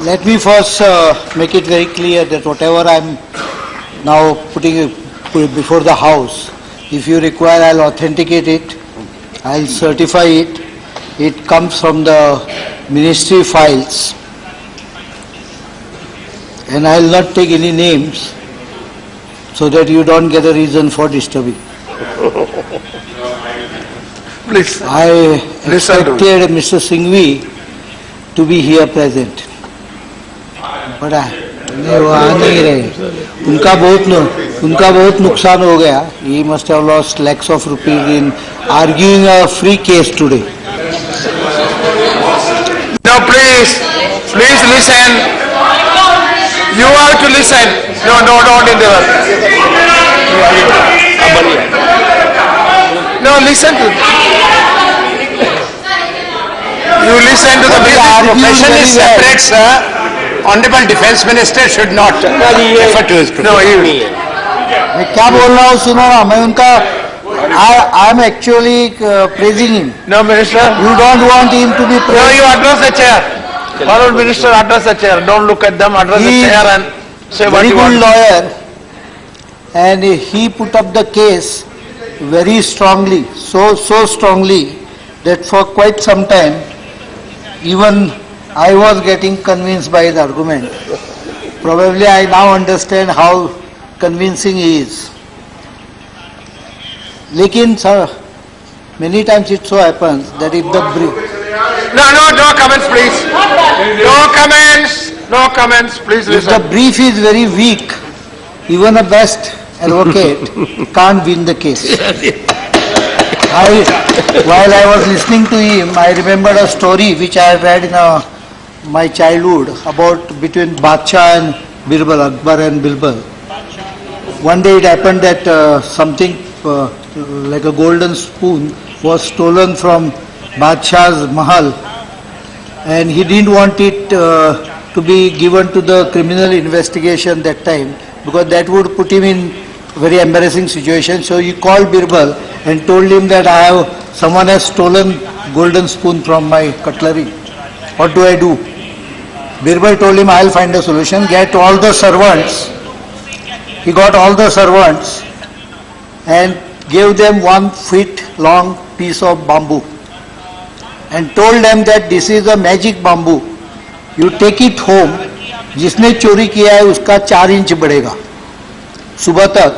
Let me first make it very clear that whatever I'm now putting before the House, if you require, I'll authenticate it, I'll certify it. It comes from the ministry files, and I'll not take any names so that you don't get a reason for disturbing. Please. I expected Mr. Singhvi to be here present, but वो आ नहीं रहे. उनका बहुत नुकसान हो गया. He must have lost lakhs of rupees in arguing a free case today. No, please listen. You have to listen. No, don't interrupt. No, listen to. You listen to the profession is separate, sir. Honorable Defence Minister should not refer to his profession. No, मैं क्या बोल रहा हूँ सुनो ना. मैं उनका I am actually praising him. No, Minister. You don't want him to be praised. No, you address the chair. Honorable Minister, address the chair. Don't look at them. Address the chair and say what you want. Very good lawyer, and he put up the case very strongly, so strongly that for quite some time, even I was getting convinced by his argument. Probably I now understand how convincing he is. Lekin, sir, many times it so happens that if the brief... No comments, please. No comments, please listen. If the brief is very weak, even a best advocate can't win the case. While I was listening to him, I remembered a story which I had read in my childhood about between Badshah and Birbal, Akbar and Birbal. One day it happened that something like a golden spoon was stolen from Badshah's Mahal, and he didn't want it to be given to the criminal investigation that time, because that would put him in very embarrassing situation. So he called Birbal and told him that someone has stolen golden spoon from my cutlery. What do I do? Birbal told him, I'll find a solution. Get all the servants. He got all the servants and gave them 1 feet long piece of bamboo and told them that this is a magic bamboo. You take it home. जिसने चोरी किया है उसका 4 inch बढ़ेगा. सुबह तक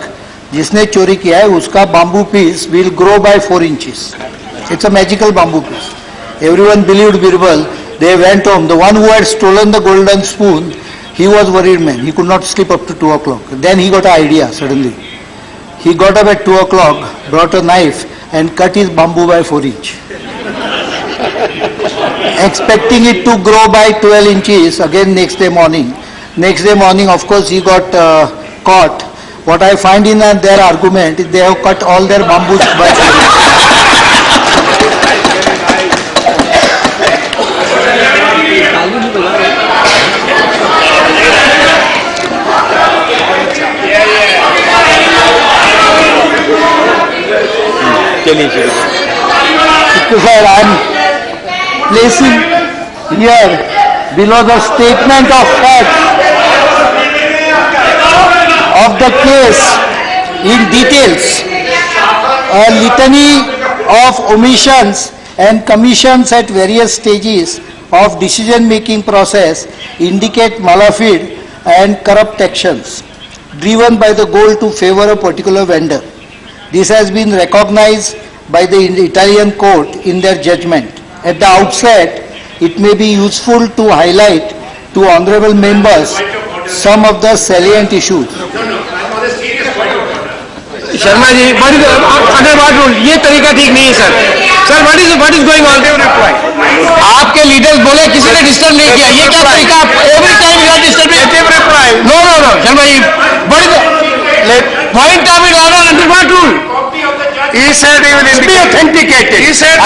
जिसने चोरी किया है उसका bamboo piece will grow by 4 inches. It's a magical bamboo piece. Everyone believed Birbal. They went home. The one who had stolen the golden spoon, he was worried man. He could not sleep up to 2 o'clock. Then he got an idea suddenly. He got up at 2 o'clock, brought a knife and cut his bamboo by 4 inch. Expecting it to grow by 12 inches again next day morning. Next day morning, of course, he got caught. What I find in their argument is they have cut all their bamboos by 4 inches. Sir, I am placing here below the statement of facts of the case in details a litany of omissions and commissions at various stages of decision-making process indicate malafide and corrupt actions driven by the goal to favor a particular vendor. This has been recognized by the Italian court in their judgment. At the outset, it may be useful to highlight to honorable members some of the salient issues. Sharma ji, under what rule? ये तरीका ठीक नहीं है sir. Sir, what is going on? आपके leaders बोले किसी ने disturb नहीं किया. ये क्या तरीका? Every time you are disturbing. No Sharma ji, point of it order under what rule? He said he will be authenticated. He said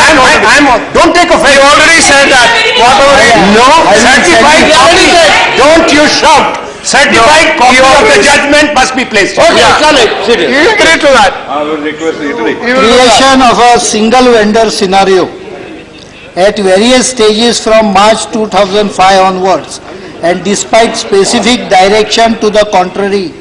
don't take offense. He already said that. No, certified copy. Don't you shout. Certified copy of the judgment must be placed. Okay, He agreed to that. I will request you to Creation of a single vendor scenario at various stages from March 2005 onwards and despite specific direction to the contrary,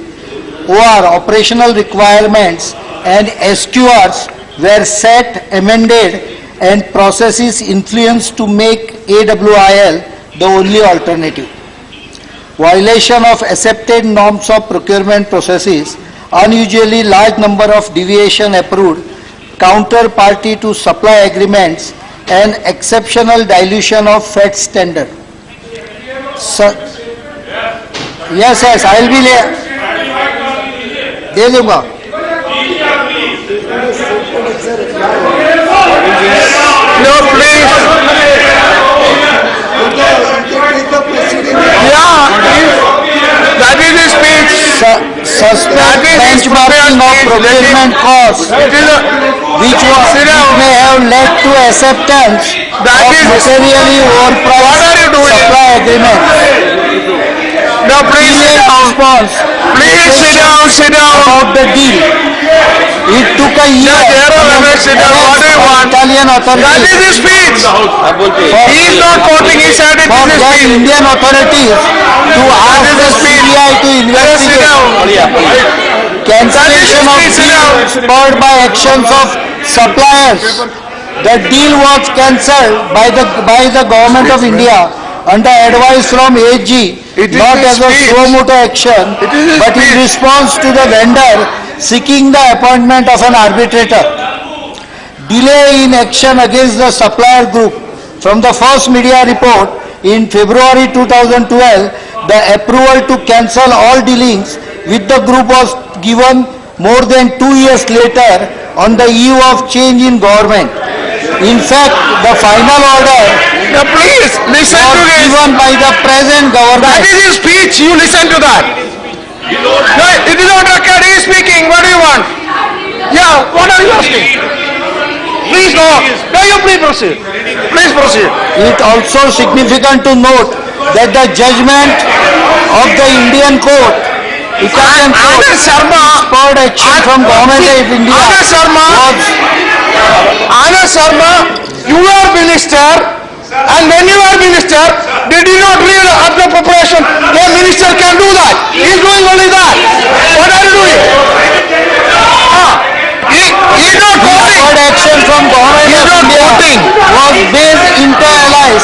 OR operational requirements and SQRs were set, amended and processes influenced to make AWIL the only alternative. Violation of accepted norms of procurement processes, unusually large number of deviation approved, counterparty to supply agreements and exceptional dilution of FET standard. Yes, I will be दे दूंगा. No, please. Yeah, that is his speech. Suspect benchmarking of procurement costs, which may have led to acceptance of materially overpriced supply agreements. No, please sit down. Please sit down. About the deal. It took a year Sit down. What do you want? Italian That authorities is his speech. He is not quoting. He said it for is his the speech. Indian authorities to ask the CBI to Sit investigate down. cancellation of deal spurred by actions of suppliers. The deal was cancelled by the government of India under advice from AG, It is not his as a speech. suo motu action, It is his but in speech. response to the vendor seeking the appointment of an arbitrator. Delay in action against the supplier group. From the first media report in February 2012, the approval to cancel all dealings with the group was given more than 2 years later on the eve of change in government. In fact, the final order Now, please listen to was this. given by the present That government. is his speech. You listen to that. No, it is not record. He is speaking. What do you want? Yeah, what are you asking? Please go. No, you please proceed. Please proceed. It also significant to note that the judgment of the Indian court, Italian court, Anand Sharma, spurred action from government of India Anand Sharma, was Anand Sharma, you are minister, and when you are minister, did you not read up the preparation? A minister can do that. He is doing only that. What are you doing? He is not quoting. spurred action from government He is of not India quoting. was based inter alia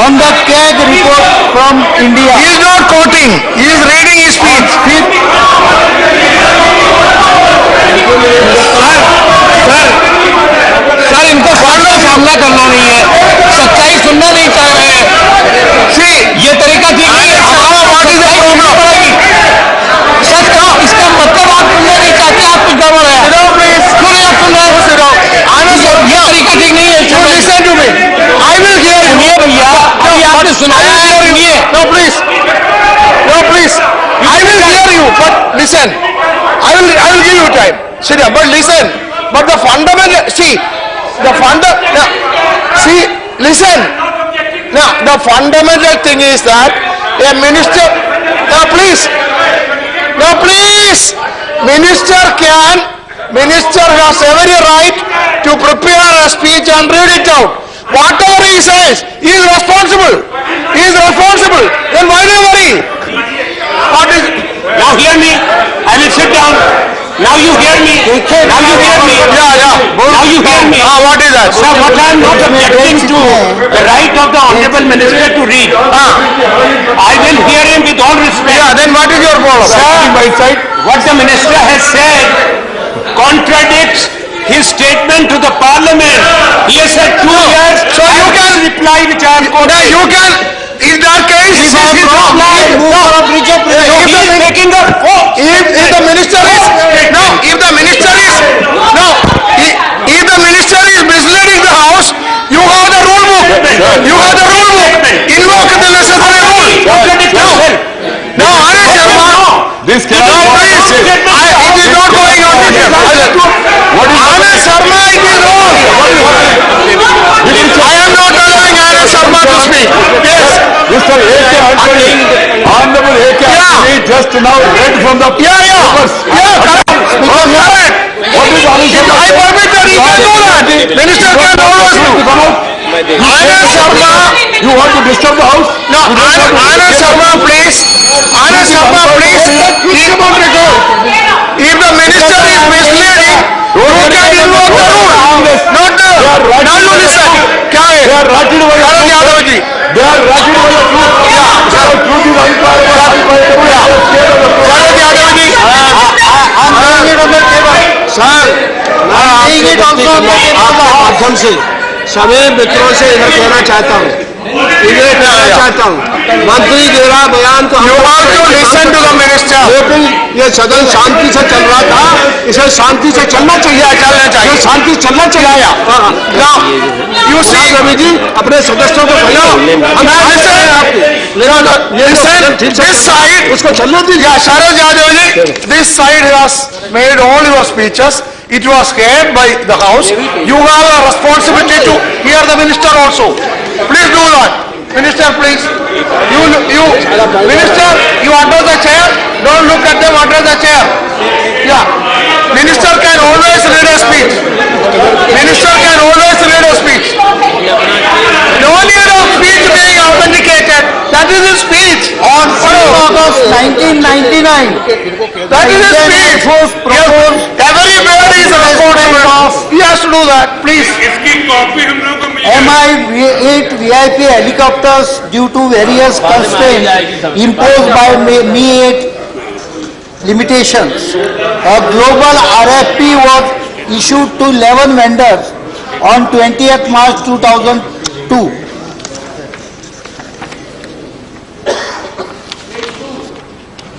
on the CAG report from India. He is not quoting. He is reading his speech. Sir इनको fault का सामना करना नहीं है, सच्चाई सुनना नहीं चाह रहे हैं. See, ये तरीका ठीक नहीं है. what is the problem? सच कहो, इसका मतलब आप सुनना नहीं चाहते, आप कुछ गड़बड़ है. Sit down, please. क्यों नहीं आप सुन रहे हो? Sit down. Anand ये Sharma, तरीका ठीक नहीं है. you listen to me. I will hear you. सुनिए भैया, अभी आपने सुनाया है, सुनिए. No, please. No, please. I will hear you, but listen. I will give you time. Sit down, but listen. But the fundamental, see, see, listen. Now, the fundamental thing is that a minister, now please, minister has every right to prepare a speech and read it out. Whatever he says, he is responsible. Then why do you worry? What is, Now hear me. I will sit down. Now you hear me. Now you hear me. Now you hear me. what is that? Sir, what I am not objecting to the right of the honorable minister to read. I will hear him with all respect. Yeah, then what is your problem? Sir, what the minister has said contradicts his statement to the parliament. He has said 2 years. So you can reply which I am No, quoting. you can, in that case, If I am if wrong, the minister is, no, if the minister is, no, if the minister is misleading the house, you have the rule book. Invoke the necessary rule. No, Anand Sharma, This no, please, it is not going on with him. Anand Sharma, it is wrong. I am not allowing Anand Sharma to speak. Yes. Mr. A.K. Advani, Honorable A.K. Advani just now read from the papers. Correct. What is Anand Sharma? I permit that he can do that. Minister can always do. Anand Sharma, You want to disturb the house? no, Anand Sharma, please. Anand Sharma, please. Keep on record. If the minister is misleading, you can invoke the rule. Not the. Now you listen. क्या है? They are ratted by the Karan Yadav ji. They are ratted by the truth. So truth is unqualified. Karan Yadav ji. माध्यम से सभी मित्रों से इधर कहना चाहता हूँ मंत्री दे रहा बयान तो You have to listen to the minister. लेकिन ये सदन शांति से चल रहा था, इसे शांति से चलना चाहिए, ये शांति से चलना चाहिए। Now, you see, Ravi ji अपने सदस्यों को this side, उसको चलने दीजिए। yeah, Sharad Yadav ji, this side has made all your speeches. It was heard by the house. You have a responsibility to hear the minister also. Please do that. Minister, please. Minister, you under the chair. Don't look at them under the chair. Yeah. Minister can always read a speech. Minister can always read a speech. No need of speech being authenticated. That is his speech. On 6 August 1999, That is his speech. Everybody is responsible. He has to do that. Please. MI-8 VIP helicopters, due to various constraints imposed by Mi-8 limitations, a global RFP was issued to 11 vendors on 20th March 2002.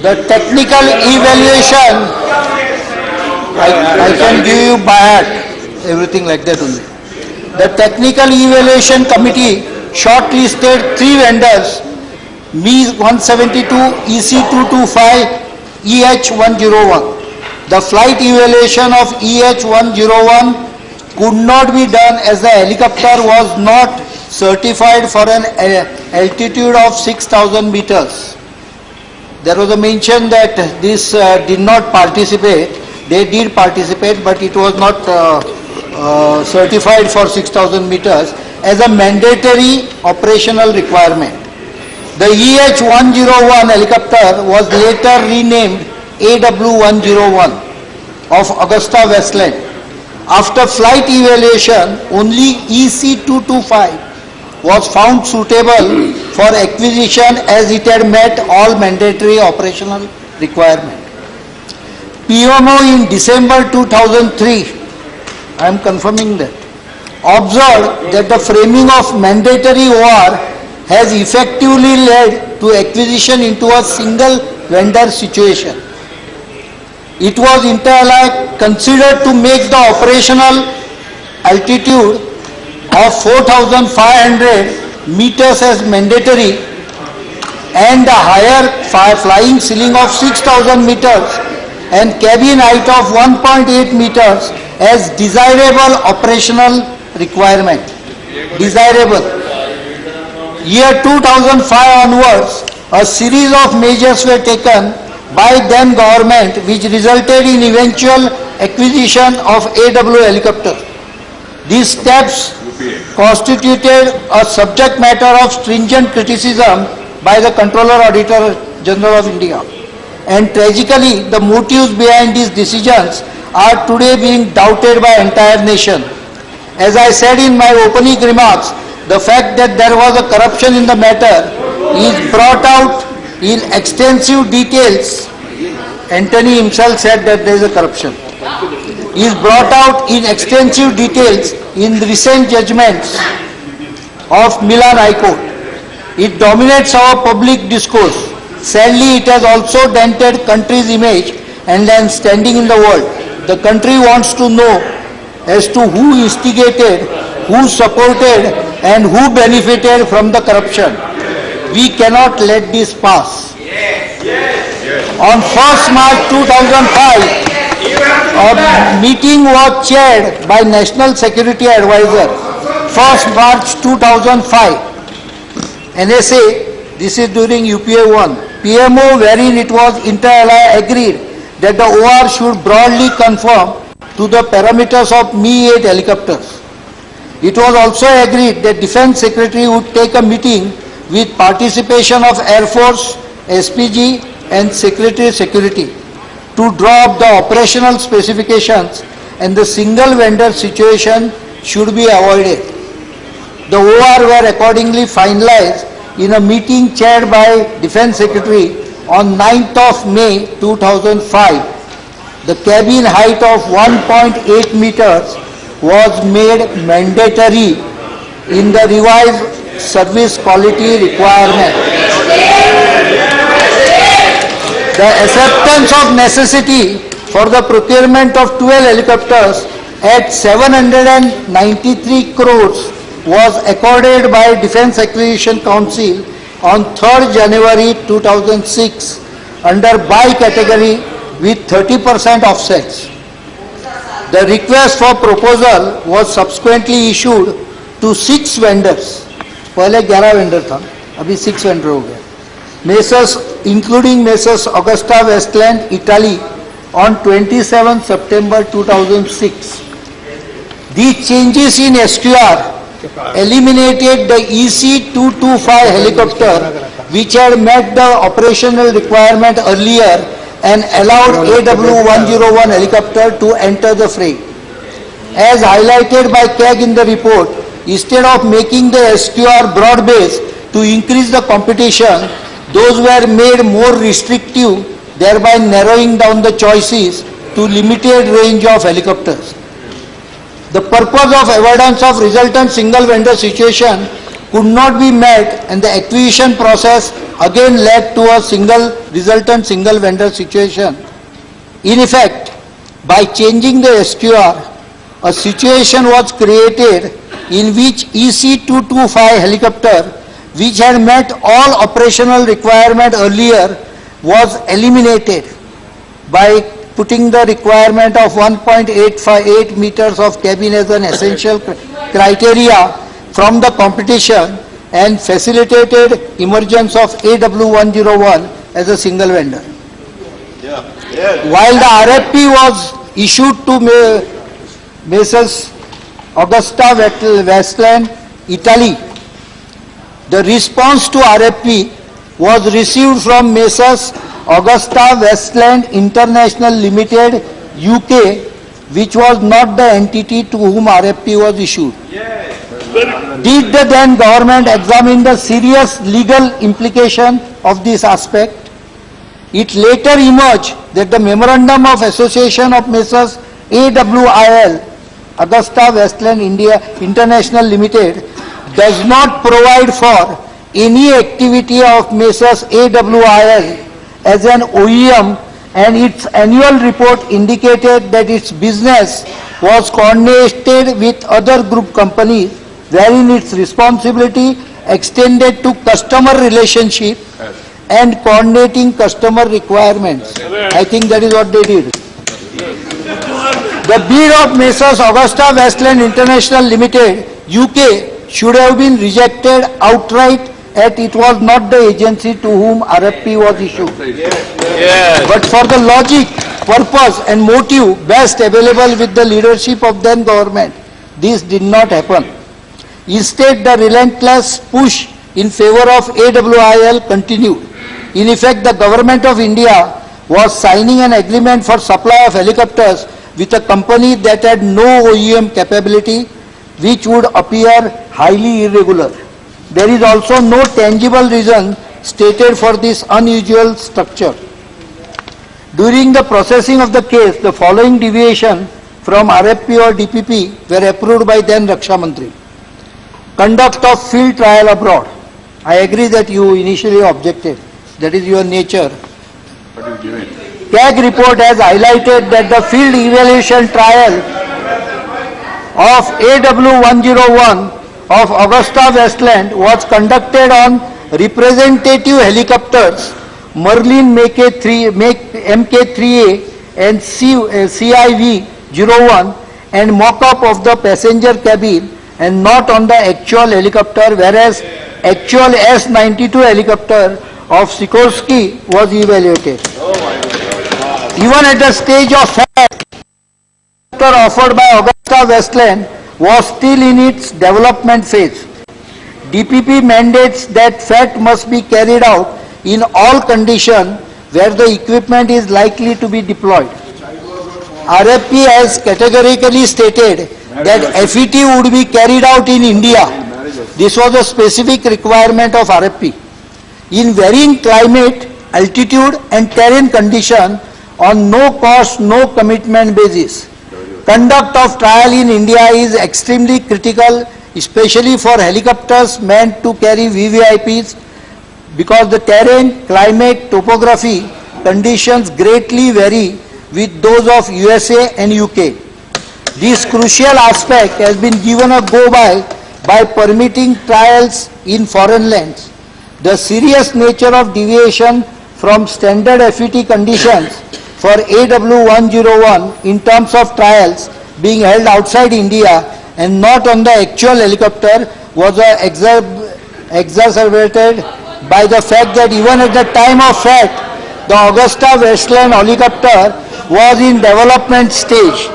The technical evaluation, I can give you by heart, everything like that only. The technical evaluation committee shortlisted 3 vendors, Me-172, EC-225, EH-101. The flight evaluation of EH-101 could not be done as the helicopter was not certified for an altitude of 6,000 meters. There was a mention that this did not participate. They did participate, but it was not certified for 6,000 meters as a mandatory operational requirement. The EH-101 helicopter was later renamed AW-101 of Augusta Westland. After flight evaluation, only EC-225 was found suitable for acquisition as it had met all mandatory operational requirements. PMO in December 2003, I am confirming that, observed that the framing of mandatory OR has effectively led to acquisition into a single vendor situation. It was entirely considered to make the operational altitude of 4,500 meters as mandatory and a higher flying ceiling of 6,000 meters and cabin height of 1.8 meters as desirable operational requirement. Desirable. Year 2005 onwards, a series of measures were taken by then government which resulted in eventual acquisition of AW helicopter. These steps constituted a subject matter of stringent criticism by the Comptroller Auditor General of India. And tragically, the motives behind these decisions are today being doubted by entire nation. As I said in my opening remarks, the fact that there was a corruption in the matter is brought out in extensive details. Antony himself said that there is a corruption. Is brought out in extensive details in recent judgments of Milan High Court. It dominates our public discourse. Sadly, it has also dented country's image and standing in the world. The country wants to know as to who instigated, who supported and who benefited from the corruption. We cannot let this pass. On 1st March 2005, a meeting was chaired by National Security Advisor. 1st March 2005, NSA, this is during UPA 1, PMO wherein it was inter-ally agreed that the OR should broadly conform to the parameters of Mi-8 helicopters. It was also agreed that Defence Secretary would take a meeting with participation of Air Force, SPG and Secretary Security to draw up the operational specifications, and the single vendor situation should be avoided. The OR were accordingly finalized in a meeting chaired by Defence Secretary on 9th of May 2005. The cabin height of 1.8 meters was made mandatory in the revised service quality requirement. The acceptance of necessity for the procurement of 12 helicopters at 793 crores was accorded by Defence Acquisition Council on 3rd January 2006 under by category with 30% offsets. The request for proposal was subsequently issued to 6 vendors. पहले 11 vendor था, अभी 6 vendor हो गया. Messrs, including Messrs Augusta Westland, Italy, on 27 September 2006. These changes in SQR eliminated the EC-225 helicopter which had met the operational requirement earlier and allowed AW-101 helicopter to enter the fray. As highlighted by CAG in the report, instead of making the SQR broad-based to increase the competition, those were made more restrictive, thereby narrowing down the choices to limited range of helicopters. The purpose of avoidance of resultant single vendor situation could not be met, and the acquisition process again led to a resultant single vendor situation. In effect, by changing the SQR, a situation was created in which EC-225 helicopter, which had met all operational requirement earlier, was eliminated by putting the requirement of 1.858 meters of cabin as an essential criteria from the competition and facilitated emergence of AW-101 as a single vendor. While the RFP was issued to Messrs Augusta Westland, Italy, the response to RFP was received from Messrs Augusta Westland International Limited, UK, which was not the entity to whom RFP was issued. Did the then government examine the serious legal implication of this aspect? It later emerged that the Memorandum of Association of Messrs AWIL, Augusta Westland India International Limited, does not provide for any activity of Messrs AWIL as an OEM, and its annual report indicated that its business was coordinated with other group companies, wherein its responsibility extended to customer relationship and coordinating customer requirements. I think that is what they did. The bid of Messrs Augusta Westland International Limited, UK, should have been rejected outright, as it was not the agency to whom RFP was issued. But for the logic, purpose and motive best available with the leadership of then government, this did not happen. Instead, the relentless push in favor of AWIL continued. In effect, the government of India was signing an agreement for supply of helicopters with a company that had no OEM capability, which would appear highly irregular. There is also no tangible reason stated for this unusual structure. During the processing of the case, the following deviation from RFP or DPP were approved by then Raksha Mantri. Conduct of field trial abroad. I agree that you initially objected. That is your nature. CAG report has highlighted that the field evaluation trial of AW-101 of Augusta Westland was conducted on representative helicopters Merlin MK-3A and CIV-01 and mock-up of the passenger cabin, and not on the actual helicopter, whereas actual S-92 helicopter of Sikorsky was evaluated. Even at the stage of fact, offered by Augusta Westland was still in its development phase. DPP mandates that FAT must be carried out in all conditions where the equipment is likely to be deployed. RFP has categorically stated that FET would be carried out in India. This was a specific requirement of RFP. In varying climate, altitude and terrain condition on no cost, no commitment basis. Conduct of trial in India is extremely critical, especially for helicopters meant to carry VVIPs, because the terrain, climate, topography conditions greatly vary with those of USA and UK. This crucial aspect has been given a go-by by permitting trials in foreign lands. The serious nature of deviation from standard FET conditions for AW101 in terms of trials being held outside India and not on the actual helicopter was exacerbated by the fact that even at the time of FAT, the Augusta Westland helicopter was in development stage.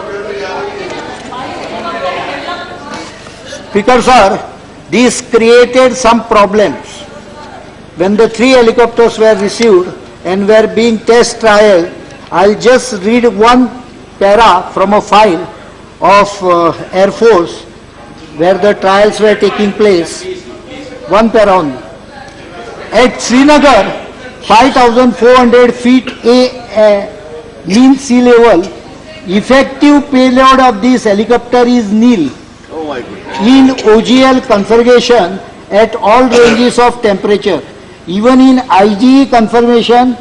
Speaker sir, this created some problems. When the 3 helicopters were received and were being test trialed, I'll just read one para from a file of Air Force where the trials were taking place. One para only. At Srinagar, 5,400 feet mean sea level, effective payload of this helicopter is nil. In OGL configuration at all ranges of temperature. Even in IGE configuration,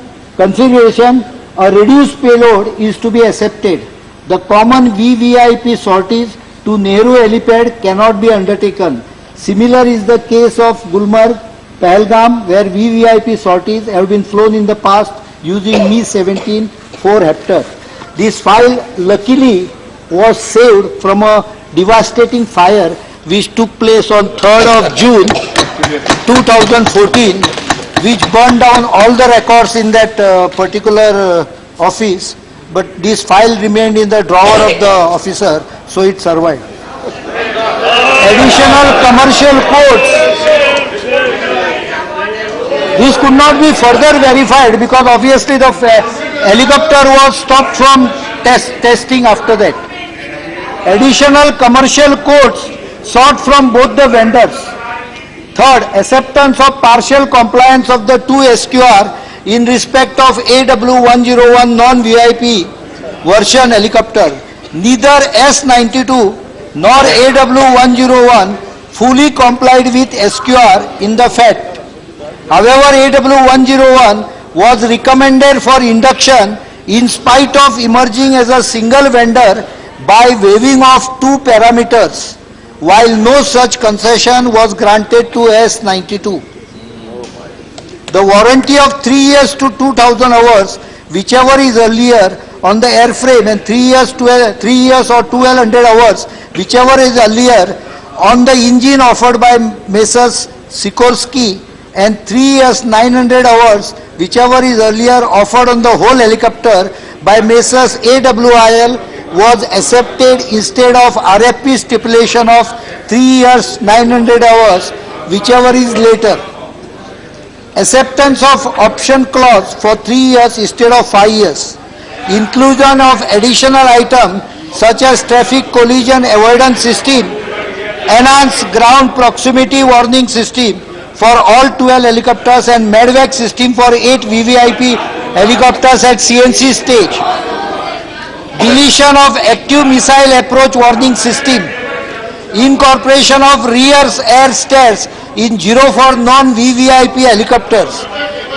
a reduced payload is to be accepted. The common VVIP sorties to Nehru helipad cannot be undertaken. Similar is the case of Gulmarg, Pahalgam, where VVIP sorties have been flown in the past using Mi-17 4 Hepter. This file luckily was saved from a devastating fire which took place on 3rd of June 2014, which burned down all the records in that particular office, but this file remained in the drawer of the officer, so it survived. Additional commercial codes. This could not be further verified because obviously the helicopter was stopped from testing after that. Additional commercial codes sought from both the vendors. Third, acceptance of partial compliance of the 2 SQR in respect of AW101 non-VIP version helicopter. Neither S92 nor AW101 fully complied with SQR in the FAT. However, AW101 was recommended for induction in spite of emerging as a single vendor by waiving off 2 parameters, while no such concession was granted to S92. The warranty of 3 years to 2,000 hours, whichever is earlier on the airframe, and 3 years or 1,200 hours, whichever is earlier on the engine offered by Messrs. Sikorsky, and 3 years 900 hours, whichever is earlier offered on the whole helicopter by Messrs. AWIL, was accepted instead of RFP stipulation of 3 years 900 hours, whichever is later. Acceptance of option clause for 3 years instead of 5 years. Inclusion of additional items such as traffic collision avoidance system, enhanced ground proximity warning system for all 12 helicopters and MEDVAC system for 8 VVIP helicopters at CNC stage. Deletion of active missile approach warning system. Incorporation of rear air stairs in 04 non-VVIP helicopters.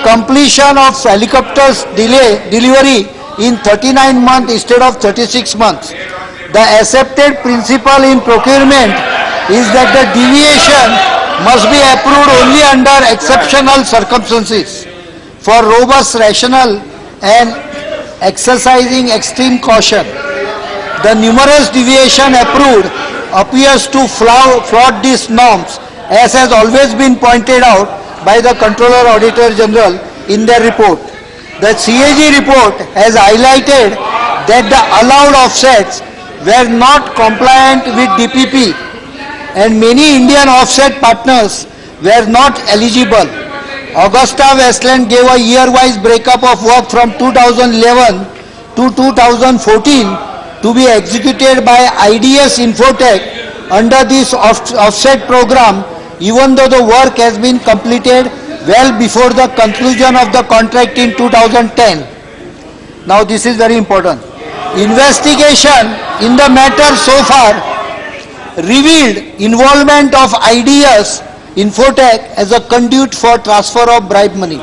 Completion of helicopters delivery in 39 months instead of 36 months. The accepted principle in procurement is that the deviation must be approved only under exceptional circumstances for robust rationale and exercising extreme caution. The numerous deviation approved appears to flout these norms, as has always been pointed out by the Controller Auditor General in their report. The CAG report has highlighted that the allowed offsets were not compliant with DPP, and many Indian offset partners were not eligible. Augusta Westland gave a year-wise breakup of work from 2011 to 2014 to be executed by IDS Infotech under this offset program, even though the work has been completed well before the conclusion of the contract in 2010. Now this is very important. Investigation in the matter so far revealed involvement of IDS Infotech as a conduit for transfer of bribe money.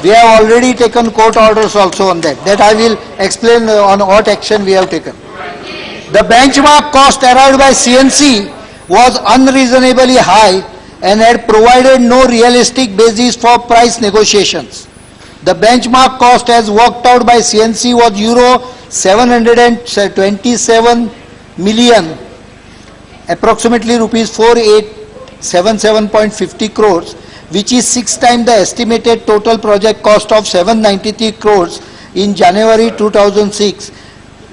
We have already taken court orders also on that. That I will explain on what action we have taken. The benchmark cost arrived by CNC was unreasonably high and had provided no realistic basis for price negotiations. The benchmark cost as worked out by CNC was euro 727 million, approximately rupees 4877.50 crores, which is 6 times the estimated total project cost of 793 crores in January 2006.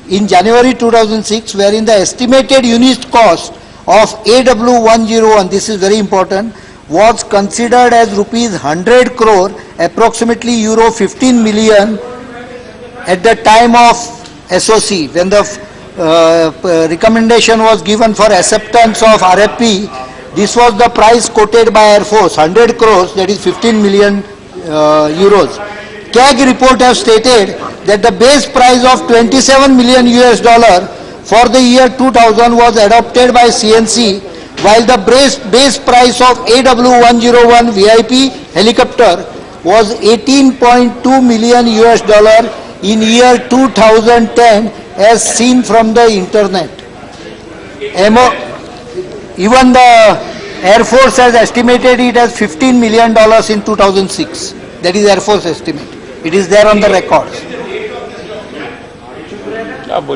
In January 2006, wherein the estimated unit cost of AW101, this is very important, was considered as rupees 100 crore, approximately euro 15 million at the time of SOC, when the recommendation was given for acceptance of RFP. This was the price quoted by Air Force, 100 crores, that is 15 million euros. CAG report has stated that the base price of 27 million US dollar for the year 2000 was adopted by CNC, while the base price of AW101 VIP helicopter was 18.2 million US dollar in year 2010 as seen from the internet. Even the Air Force has estimated it as $15 million in 2006. That is Air Force estimate. It is there on the records. वो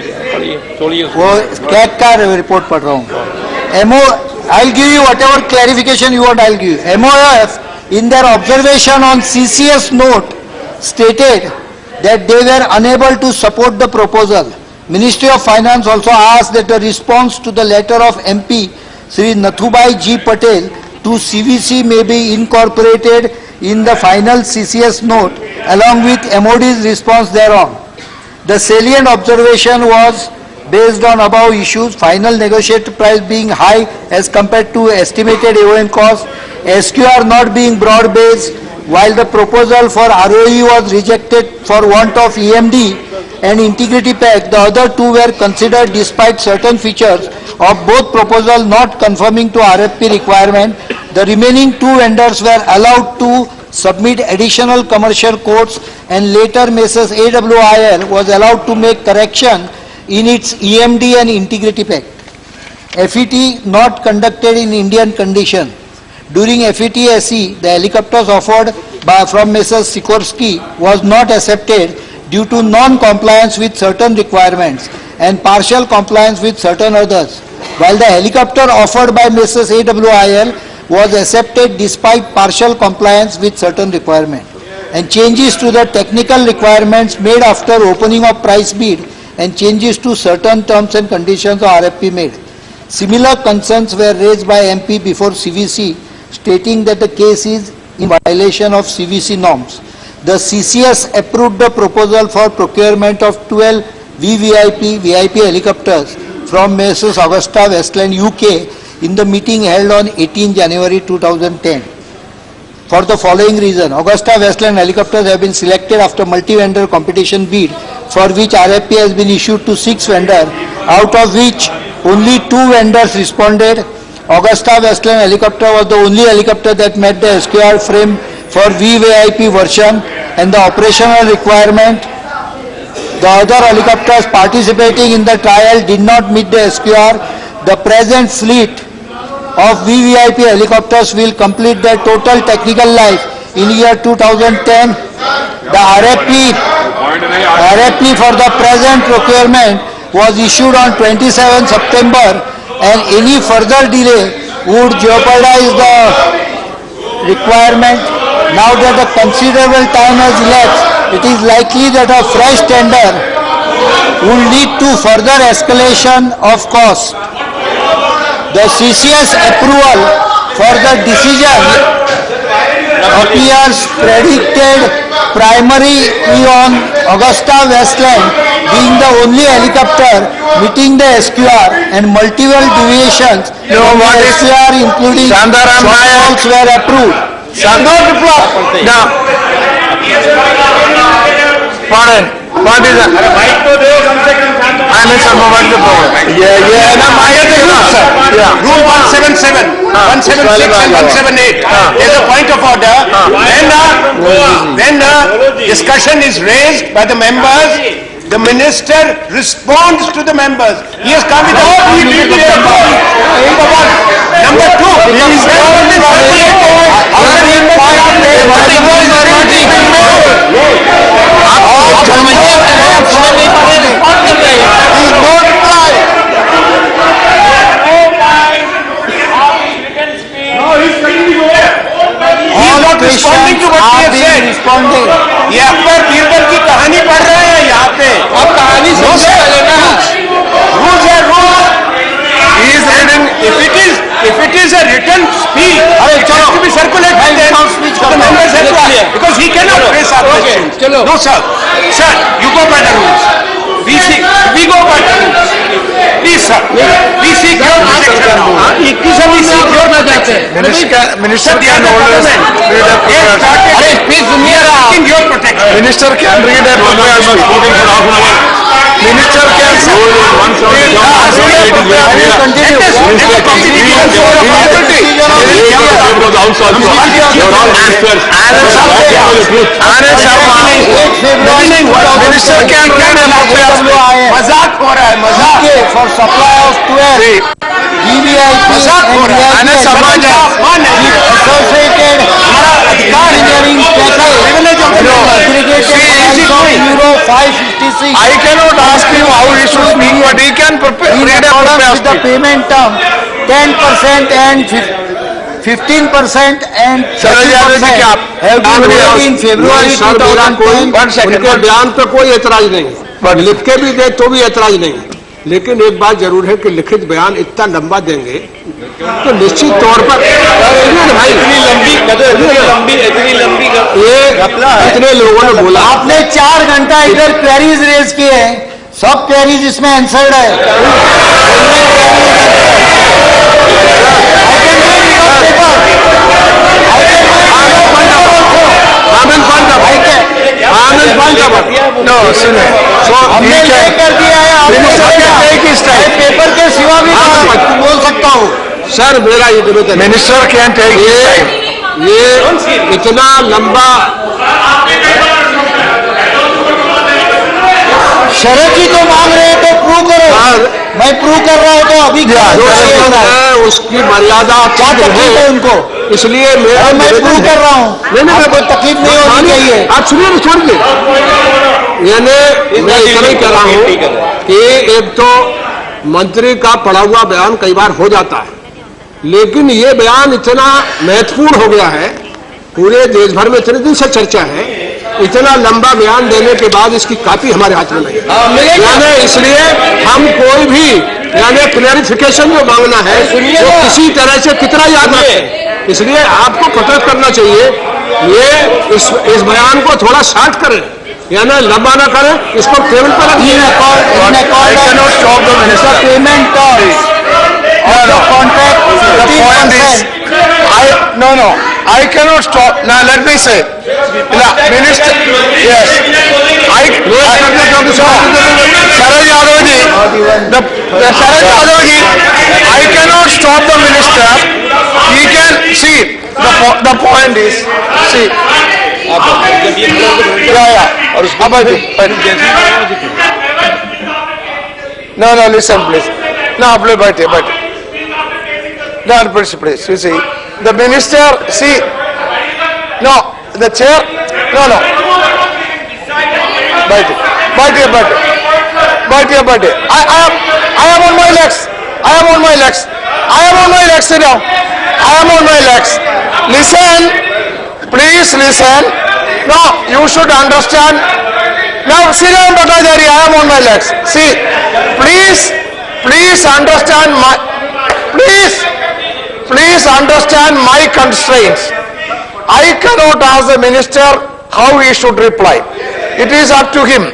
CAG का report पढ़ रहा हूँ. I'll give you whatever clarification you want. I'll give you. MOF in their observation on CCS note stated that they were unable to support the proposal. Ministry of Finance also asked that the response to the letter of MP Sri Nathubai G. Patel to CVC may be incorporated in the final CCS note along with MOD's response thereon. The salient observation was based on above issues, final negotiated price being high as compared to estimated AOM cost, SQR not being broad-based, while the proposal for ROE was rejected for want of EMD and integrity pack. The other two were considered despite certain features of both proposals not conforming to RFP requirement. The remaining two vendors were allowed to submit additional commercial quotes, and later Messrs. AWIL was allowed to make correction in its EMD and integrity pack. FET not conducted in Indian condition. During FET-SE, the helicopters offered from Messrs. Sikorsky was not accepted due to non-compliance with certain requirements and partial compliance with certain others, while the helicopter offered by Messrs. AWIL was accepted despite partial compliance with certain requirements, and changes to the technical requirements made after opening of price bid and changes to certain terms and conditions of RFP made. Similar concerns were raised by MP before CVC, stating that the case is in violation of CVC norms. The CCS approved the proposal for procurement of 12 VIP helicopters from Messrs. Augusta Westland UK in the meeting held on 18 January 2010. For the following reason, Augusta Westland helicopters have been selected after multi-vendor competition bid, for which RFP has been issued to 6 vendors, out of which only 2 vendors responded. Augusta Westland helicopter was the only helicopter that met the SQR frame for VVIP version and the operational requirement. The other helicopters participating in the trial did not meet the SQR. The present fleet of VVIP helicopters will complete their total technical life in year 2010. The RFP for the present procurement was issued on 27 September, and any further delay would jeopardize the requirement. Now that a considerable time has elapsed, it is likely that a fresh tender would lead to further escalation of cost. The CCS approval for the decision appears predicted primarily on Augusta Westland being the only helicopter meeting the SQR and multiple deviations from the SQR including Shandaram Nayak. shortfalls were approved. Now, pardon, what is that? I mean, sir, what is the problem? Yeah. Now, I have the rules, sir. Yeah. Rule 177, 176 and 178. There's a point of order. When discussion is raised by the members, the minister responds to the members. He has come with a... Number two, responding to what we have said. ये अकबर बीरबल की कहानी पढ़ रहे हैं यहाँ पे. अब कहानी समझे ना. Rules are rules. He is reading. If it is a written speech, it has to be circulated then. The members have to, because he cannot raise our questions. No, sir. Sir, you go by the rules. We go by the rules. Please, sir. We seek your protection now. We seek your protection. Minister can always read a prayer. Please, seeking your protection. Minister can read a prayer. Minister can Minister can read a मजाक हो रहा है, मजाक. For supply of 12 DVIP and associated engineering package aggregated price of euro 556 I cannot ask him how he should speak, but he can prepare. in Read a accordance with the prayer. payment term 10% and 15% and 30% have been paid in February 2010. उनके बयान पे कोई एतराज नहीं, पर लिख के भी दे तो भी एतराज नहीं. लेकिन एक बात जरूर है कि लिखित बयान इतना लंबा देंगे तो निश्चित तौर पर भाई ये इतने लोगों ने बोला. आपने 4 घंटा इधर क्वेरीज रेज किए हैं, सब क्वेरीज इसमें आंसर्ड है. No, सुने. So हमने he तय can. कर दिया है, आपको पेपर के सिवा भी बोल सकता हूँ. सर मेरा ये निवेदन है, Minister can take his time. ये इतना लंबा शरद जी तो मांग रहे हैं तो प्रूव करो. मैं प्रूव कर रहा हूँ तो अभी क्या जो हो रहा है? है उसकी मर्यादा क्या तकलीफ है उनको? इसलिए मेरा और मैं प्रूव कर रहा हूँ. आपको तकलीफ नहीं होनी चाहिए. आप सुनिए ना, छोड़िए. यानी मैं इतना ही कह रहा हूँ कि एक तो मंत्री का पढ़ा हुआ बयान कई बार हो जाता है, लेकिन ये बयान इतना महत्वपूर्ण हो गया है, पूरे देश भर में इतने दिन से चर्चा है, इतना लंबा बयान देने के बाद इसकी कॉपी हमारे हाथ में नहीं है. यानी इसलिए हम कोई भी यानी क्लैरिफिकेशन जो मांगना है वो किसी तरह से कितना याद रखें, इसलिए आपको प्रोटेस्ट करना चाहिए. ये इस बयान को थोड़ा शार्ट करें, यानी लंबा ना करें, इसको टेबल पर रखिए. I cannot stop the minister. Payment terms of the contract The point is, 15%. I cannot stop. Now let me say, Minister, yes, Sharad Yadav ji, Sharad Yadav ji, I cannot stop the minister. He can see the point is, see. No, listen please. No, बैठे. No, please. You see, the minister, see, no, the chair, no. बैठे. I am on my legs. Sit down. I am on my legs. Listen, please listen. No, you should understand. Now, Sriram Bhattacharya, I am on my legs. See, please understand my constraints. I cannot ask the minister how he should reply. It is up to him.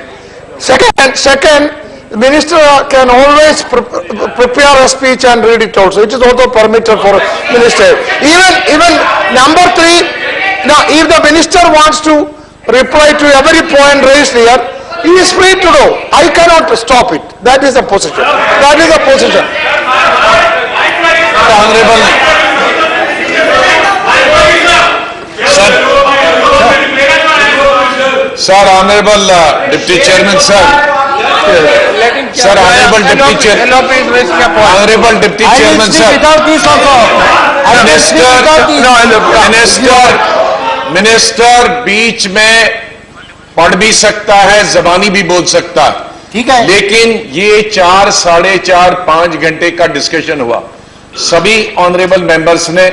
Second, the minister can always prepare a speech and read it also. It is also permitted for minister. Even number 3, now if the minister wants to reply to every point raised here, he is free to do. I cannot stop it. That is the position. Sir, Honorable Deputy Chairman, sir. Sir, Honorable Deputy Chairman. Honorable Deputy Chairman, sir. Minister बीच में पढ़ भी सकता है, जबानी भी बोल सकता है, ठीक है, लेकिन ये 4, 4.5, 5 घंटे का डिस्कशन हुआ। सभी ऑनरेबल मेंबर्स ने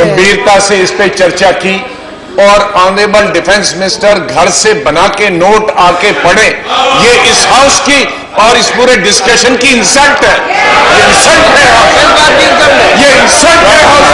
गंभीरता से इस पे चर्चा की और ऑनरेबल डिफेंस मिनिस्टर घर से बना के नोट आके पढ़े, ये इस हाउस की और इस पूरे डिस्कशन की इंसल्ट है। ये इंसल्ट है हाउस, ये इंसल्ट है house.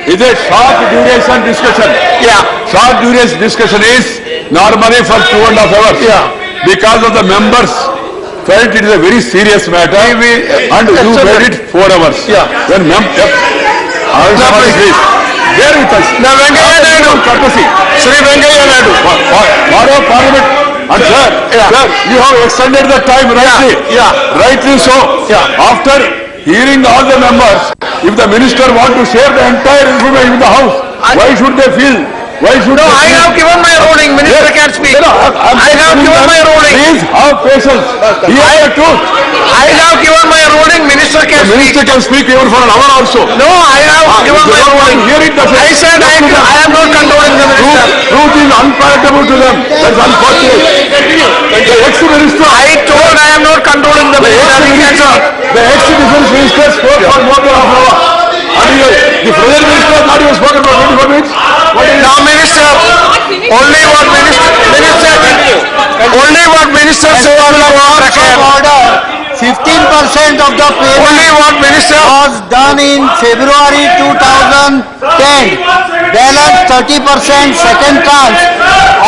Is a short duration discussion. Yeah. Short duration discussion is normally for 2.5 hours. Yeah. Because of the members felt it is a very serious matter and you made it 4 hours. Yeah. When please, bear with us. Now, Venkaiah Naidu. Courtesy. Shri Venkaiah Naidu. For Parliament. And sir, sir, you have extended the time rightly. Yeah. Rightly so. Yeah. After hearing all the members, if the minister want to share the entire information with the house, why should they feel? Why should No, I have given my ruling. Minister can speak. I have given my ruling. Please have patience. Hear the truth. I have given my ruling. Minister can The speak. minister can speak even for an hour also. No, I have given my ruling. Hear it, that's it. I said I am not controlling the minister. Truth is unpalatable to them. That's unfortunate. The ex-minister. I told I am not controlling the minister. He can speak. The ex-defense minister spoke for more than half an hour. And the present minister has not even spoken for 24 minutes. Now minister, only what minister says on the order, 15% of the only payment what minister was done in February 2010. Balance 30%, second tranche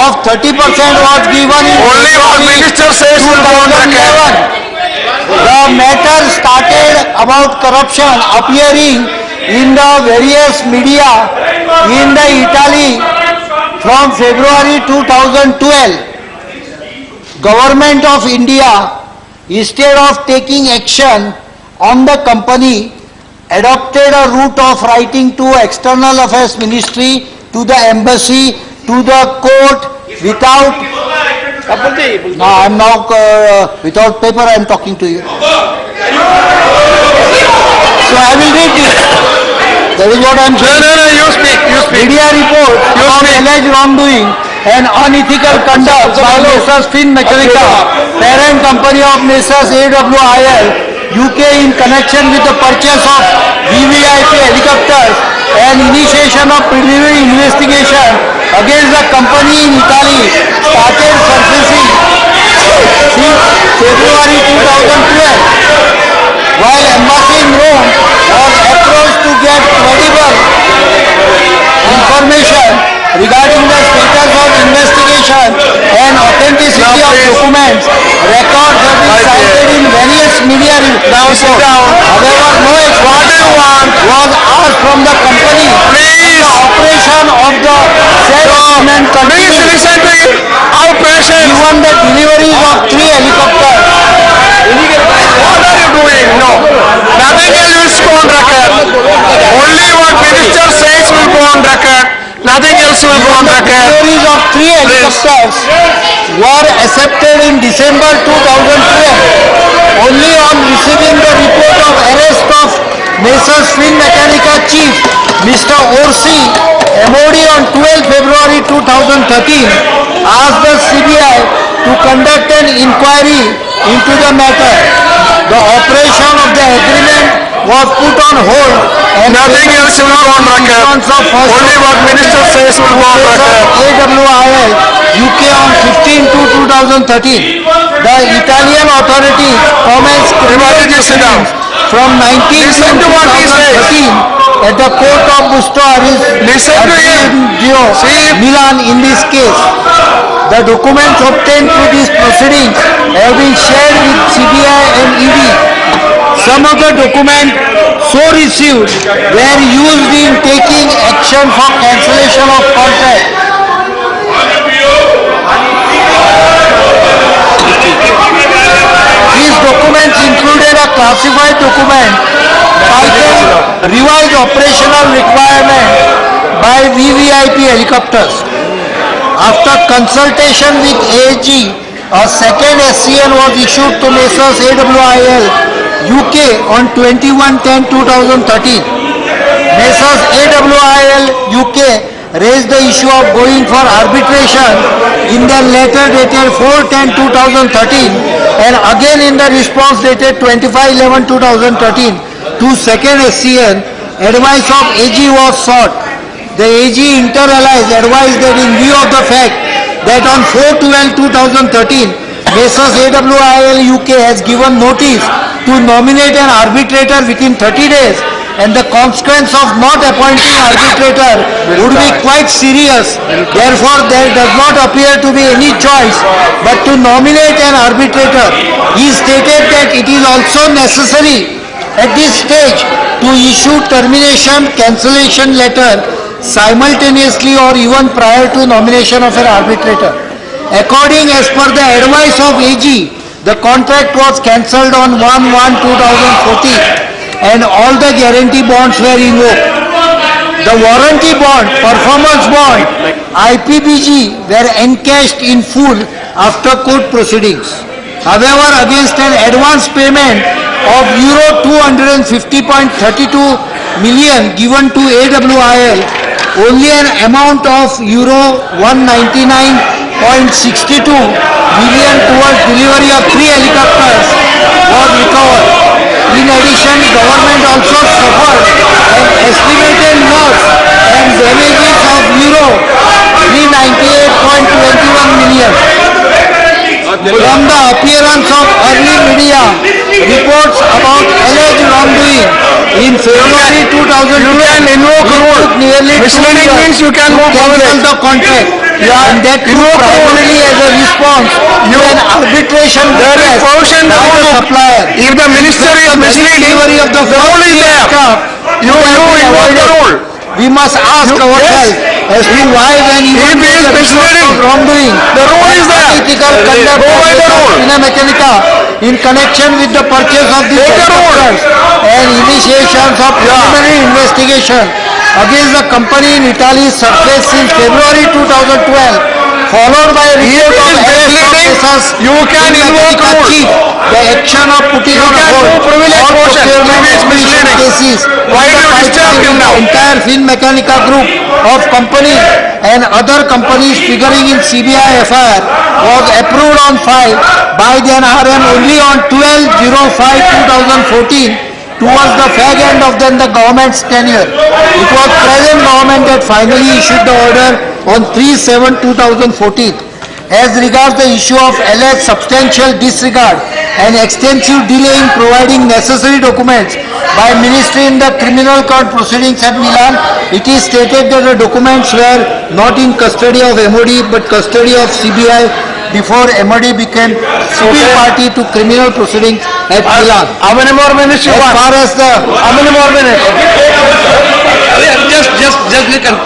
of 30% was given in only what minister says will go on record. 2011. The matter started about corruption appearing in the various media in the Italy from February 2012. Government of India, instead of taking action on the company, adopted a route of writing to External Affairs Ministry, to the embassy, to the court without. No, I am now without paper. I am talking to you. So I will read it. That is what I am saying. No, you speak. Media report on alleged wrongdoing and unethical conduct by Messrs. Finmeccanica, parent company of Messrs. AWIL, UK in connection with the purchase of VVIP helicopters and initiation of preliminary investigation against the company in Italy started surfacing since February 2012. While embassy in Rome was approached to get credible information regarding the status of investigation and authenticity of documents, records have been cited in various media reports. However, no explanation was asked from the company. The operation of the said document continues. Please listen to him. Our patient. Even the deliveries of 3 helicopters. What are you doing? No. Nothing else will go on record. Only what minister says will go on record. Nothing else will go on record. Deliveries of 3 helicopters were accepted in December 2012. Only on receiving the report of arrest of Messrs Finmeccanica Chief Mr. Orsi, MOD on 12 February 2013, asked the CBI to conduct an inquiry into the matter. The operation of the agreement was put on hold and Nothing else will go on record. Only what minister says will go on record. AWIL UK on 15 to 2013. The Italian authorities commenced Everybody just sit down. from 19 Listen to what he says. 2013 at the court of Busto Aris Listen to him. See? Milan in this case. The documents obtained through these proceedings have been shared with CBI and ED. Some of the documents so received were used in taking action for cancellation of contract. These documents included a classified document titled Revised Operational Requirement by VVIP Helicopters. After consultation with AAG, a second SCN was issued to Messrs AWIL UK on 21/10/2013. Messrs AWIL UK raised the issue of going for arbitration in their letter dated 4/10/2013 and again in the response dated 25/11/2013 to second SCN, advice of AG was sought. The AG inter alia advised that in view of the fact that on 4/12/2013, Messrs AWIL UK has given notice to nominate an arbitrator within 30 days and the consequence of not appointing arbitrator would be quite serious. Therefore, there does not appear to be any choice but to nominate an arbitrator. He stated that it is also necessary at this stage to issue termination cancellation letter simultaneously or even prior to nomination of an arbitrator. According as per the advice of AG, the contract was cancelled on 1/1/2014 and all the guarantee bonds were invoked. The warranty bond, performance bond, IPBG were encashed in full after court proceedings. However, against an advance payment of euro 250.32 million given to AWIL, only an amount of euro 199.62 million towards delivery of 3 helicopters was recovered. In addition, government also suffered an estimated loss and damages of euro 398.21 million. From the appearance of early media reports about alleged wrongdoing in February 2012, You can invoke it rule. took nearly 2 Misleading years means you can to move cancel forward. the contract. And that too invoke rule. primarily as a response to an arbitration There is request provision in the by the rule. supplier. If the minister is misleading, Delivery of the the rule is there. staff You invoke the rule. We must ask ourselves as to why when If even he is the result misleading, of wrongdoing, the rule is there. unethical conduct Go by the rule. of Finmeccanica in connection with the purchase of these Take the rule. helicopters and initiations of preliminary investigation against the company in Italy surfaced since February 2012, followed by a report If of he is arrest of misleading, Messrs. you can invoke Finmeccanica rule. chief, the action of putting on can hold do privilege all motion. procurement If he is acquisition misleading. cases Why in do the you disturb pipeline him in now? the entire Finmeccanica group of companies and other companies figuring in CBI FIR was approved on file by the NRM only on 12/05/2014 towards the fag end of then the government's tenure. It was present government that finally issued the order on 3/7/2014. As regards the issue of alleged substantial disregard and extensive delay in providing necessary documents by ministry in the criminal court proceedings at Milan, it is stated that the documents were not in custody of MOD but custody of CBI before MOD became civil party to criminal proceedings at Milan. How many more minutes you As want? far as the How many more minutes? Just listen.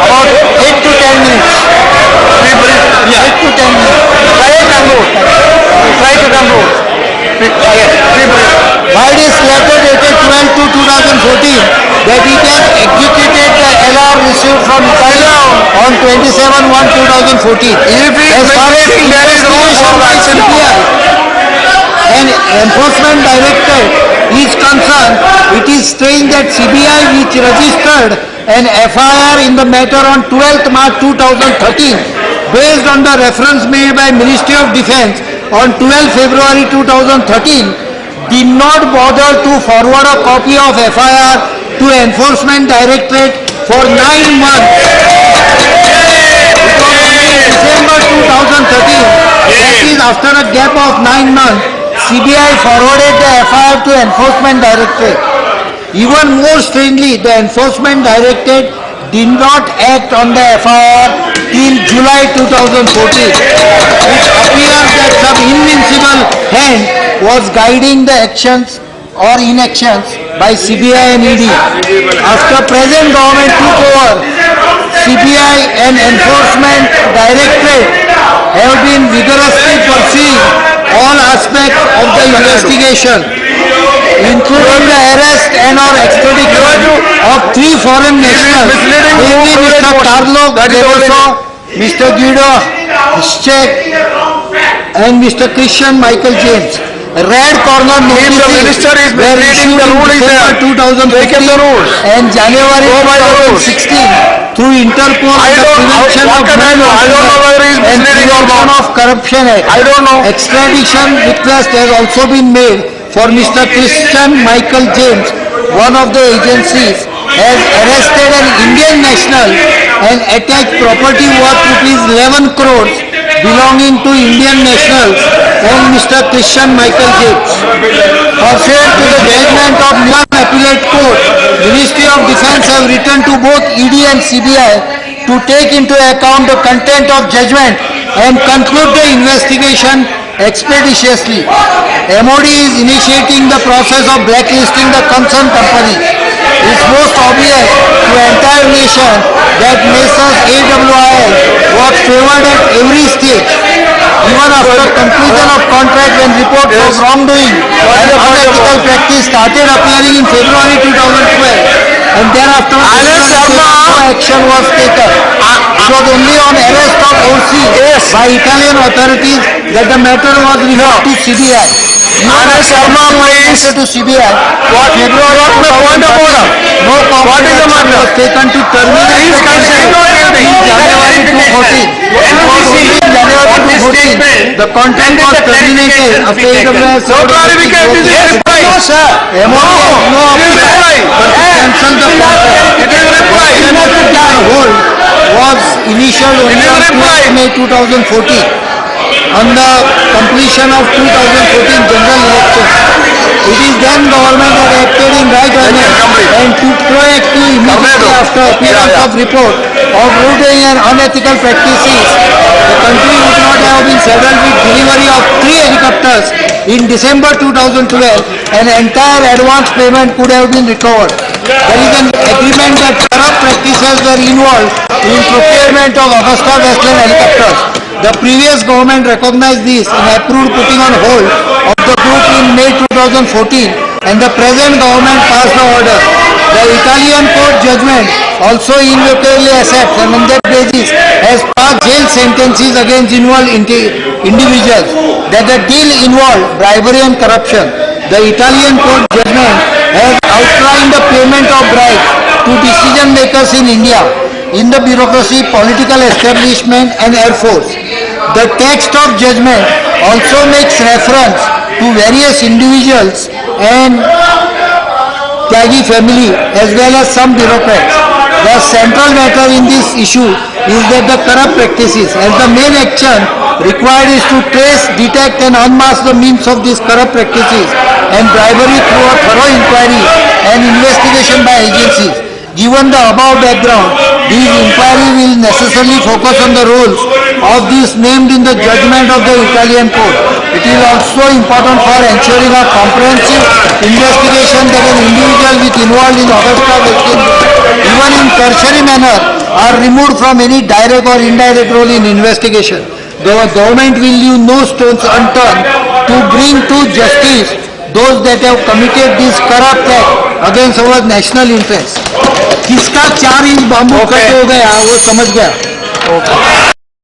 about 8 to 10 minutes. 8 to 10 minutes. Try to conclude. Try to conclude. By this letter dated 12/2/2014 that it has executed the LR received from 27/1/2014. If he is misleading, there is no action. And Enforcement Directorate is concerned, it is saying that CBI which registered an FIR in the matter on 12th March 2013 based on the reference made by Ministry of Defence on 12th February 2013 did not bother to forward a copy of FIR to Enforcement Directorate for 9 months. It was only in December 2013, that is after a gap of 9 months, CBI forwarded the FIR to Enforcement Directorate. Even more strangely, the Enforcement Directorate did not act on the FIR till July 2014. It appears that some invincible hand was guiding the actions or inactions by CBI and ED. After present government took over, CBI and Enforcement Directorate have been vigorously pursuing all aspects of the investigation, including the arrest and or extradition of 3 foreign nationals, namely Mr. Carlo Gaderoso, Mr. Guido Hischek and Mr. Christian Michael James. Red corner If the minister is notices were misleading, issued the in rule is there. December Take up the 2015 rules. and January Go by the rules. 2016 through Interpol I and the don't- Prevention what of can I do? I don't know whether he is and misleading or Prevention not. of Corruption Act. I don't know. Extradition request has also been made for Mr. Christian Michael James. One of the agencies has arrested an Indian national and attacked property worth ₹11 crores belonging to Indian nationals and Mr. Christian Michael James. Pursuant to the judgment of Milan Appellate Court, Ministry of Defence have written to both ED and CBI to take into account the content of judgment and conclude the investigation expeditiously. MOD is initiating the process of blacklisting the concerned company. It is most obvious to the entire nation that Messrs AWIL was favoured at every stage. Even after conclusion of contract, when reports of wrongdoing and unethical practice started appearing in February 2012, and thereafter no action was taken. It was only on arrest of OC by Italian authorities that the matter was referred to CBI. Anand Sharma, please. To CBI. February What the point of order? no What is the action matter? was taken to terminate Please the continue. contract in January 2014. It was only in January 2014 the contract was terminated after AWS. No clarification, this is reply. No, sir. MOD has no It is reply. but to cancel the contract. It is reply. Hold was initial It is on reply. 12th May 2014 on the completion of 2014 general election. It is then government had acted in right earnest and took proactive immediately after appearance of report of looting and unethical practices. The country would not have been saddled with delivery of 3 helicopters in December 2012 and entire advance payment could have been recovered. There is an agreement that corrupt practices were involved in procurement of Augusta Westland helicopters. The previous government recognized this and approved putting on hold of the group in May 2014 and the present government passed the order. The Italian court judgment also invariably accepts and on that basis has passed jail sentences against involved individuals that the deal involved bribery and corruption. The Italian court judgment has outlined the payment of bribes to decision makers in India, in the bureaucracy, political establishment and Air Force. The text of judgment also makes reference to various individuals and Tyagi family as well as some bureaucrats. The central matter in this issue is that the corrupt practices as the main action required is to trace, detect and unmask the means of these corrupt practices and bribery through a thorough inquiry and investigation by agencies. Given the above background, these inquiry will necessarily focus on the roles of these named in the judgment of the Italian court. It is also important for ensuring a comprehensive investigation that an individual with involved in Augusta Westland, even in tertiary manner, are removed from any direct or indirect role in investigation. The government will leave no stones unturned to bring to justice those that have committed this corrupt act against our national interest. किसका 4 inch bamboo cut हो गया वो समझ गया. Okay